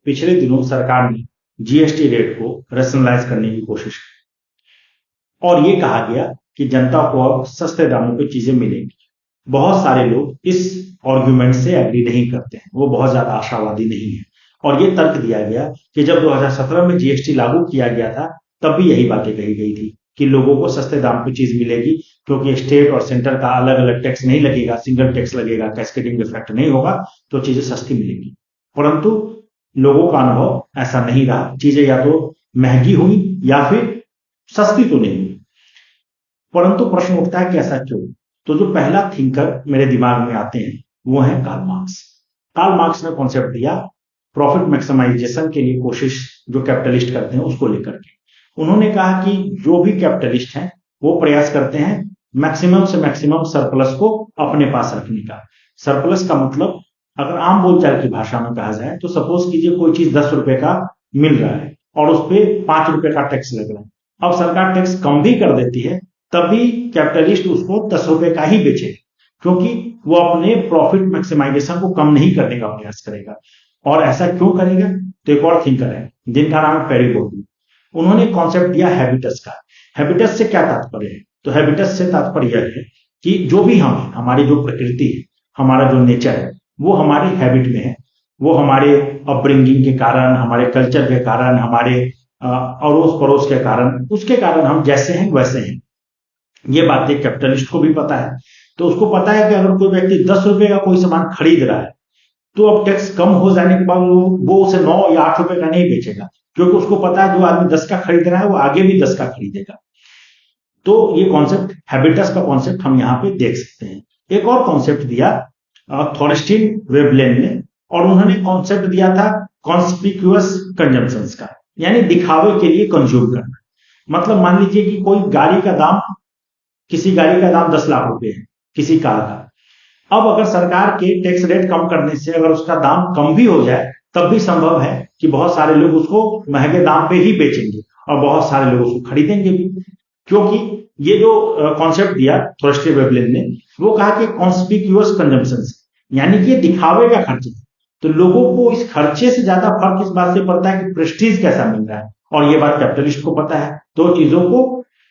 पिछले दिनों सरकार ने जीएसटी रेट को रैशनलाइज करने की कोशिश की और ये कहा गया कि जनता को अब सस्ते दामों पे चीजें मिलेंगी। बहुत सारे लोग इस आर्गुमेंट से एग्री नहीं करते हैं, वो बहुत ज्यादा आशावादी नहीं है और ये तर्क दिया गया कि जब 2017 में जीएसटी लागू किया गया था तब भी यही बातें कही गई थी कि लोगों को सस्ते दाम पे चीज मिलेगी, क्योंकि स्टेट और सेंटर का अलग अलग टैक्स नहीं लगेगा, सिंगल टैक्स लगेगा, कैस्केडिंग इफेक्ट नहीं होगा, तो चीजें सस्ती मिलेंगी। परंतु लोगों का अनुभव ऐसा नहीं रहा, चीजें या तो महंगी हुई या फिर सस्ती तो नहीं हुई। परंतु प्रश्न उठता है कि ऐसा क्यों? तो जो पहला थिंकर मेरे दिमाग में आते हैं वो है कार्ल मार्क्स। कार्ल मार्क्स ने कॉन्सेप्ट दिया प्रॉफिट मैक्सिमाइजेशन के लिए कोशिश जो कैपिटलिस्ट करते हैं उसको लेकर के। उन्होंने कहा कि जो भी कैपिटलिस्ट हैं वो प्रयास करते हैं मैक्सिमम से मैक्सिमम सरप्लस को अपने पास रखने का। सरप्लस का मतलब अगर आम बोलचाल की भाषा में कहा जाए तो सपोज कीजिए कोई चीज 10 रुपए का मिल रहा है और उस पर 5 रुपए का टैक्स लग रहा है। अब सरकार टैक्स कम भी कर देती है तब भी कैपिटलिस्ट उसको 10 रुपए का ही बेचेगा, क्योंकि वो अपने प्रॉफिट मैक्सिमाइजेशन को कम नहीं करने का प्रयास करेगा। और ऐसा क्यों करेगा? तो एक और थिंकर है जिनका नाम है पेरी। उन्होंने कॉन्सेप्ट दिया हैबिटस का। हैबिटस से क्या तात्पर्य है? तो हैबिटस से तात्पर्य है कि जो भी हम हैं, हमारी जो प्रकृति है, हमारा जो नेचर है, वो हमारे हैबिट में है। वो हमारे अपब्रिंगिंग के कारण, हमारे कल्चर के कारण, हमारे अड़ोस पड़ोस के कारण, उसके कारण हम जैसे हैं वैसे हैं। ये बात एक कैपिटलिस्ट को भी पता है। तो उसको पता है कि अगर कोई व्यक्ति 10 रुपए का कोई सामान खरीद रहा है तो अब टैक्स कम हो जाने के बाद वो उसे 9 या 8 रुपए का नहीं बेचेगा, क्योंकि उसको पता है जो आदमी 10 का खरीद रहा है वो आगे भी 10 का खरीदेगा। तो ये कॉन्सेप्ट, हैबिटस का कॉन्सेप्ट हम यहाँ पे देख सकते हैं। एक और कॉन्सेप्ट दिया थॉर्स्टीन वेबलेन ने, और उन्होंने कॉन्सेप्ट दिया था कॉन्स्पिक्यूअस कंजम्पशंस का, यानी दिखावे के लिए कंज्यूम करना। मतलब मान लीजिए कि किसी गाड़ी का दाम 10 लाख रुपए है, किसी कार का। अब अगर सरकार के टैक्स रेट कम करने से अगर उसका दाम कम भी हो जाए तब भी संभव है कि बहुत सारे लोग उसको महंगे दाम पे ही बेचेंगे और बहुत सारे लोग उसको खरीदेंगे भी, क्योंकि ये जो कॉन्सेप्ट दिया थॉर्स्टीन वेबलेन ने, वो कहा कि कॉन्स्पिक्यूअस कंजम्पशंस, यानी कि दिखावे का खर्च। तो लोगों को इस खर्चे से ज्यादा फर्क इस बात से पड़ता है कि प्रेस्टीज कैसा मिल रहा है, और ये बात कैपिटलिस्ट को पता है। तो चीजों को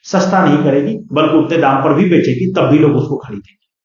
सस्ता नहीं करेगी बल्कि उतने दाम पर भी बेचेगी, तब भी लोग उसको खरीदेंगे।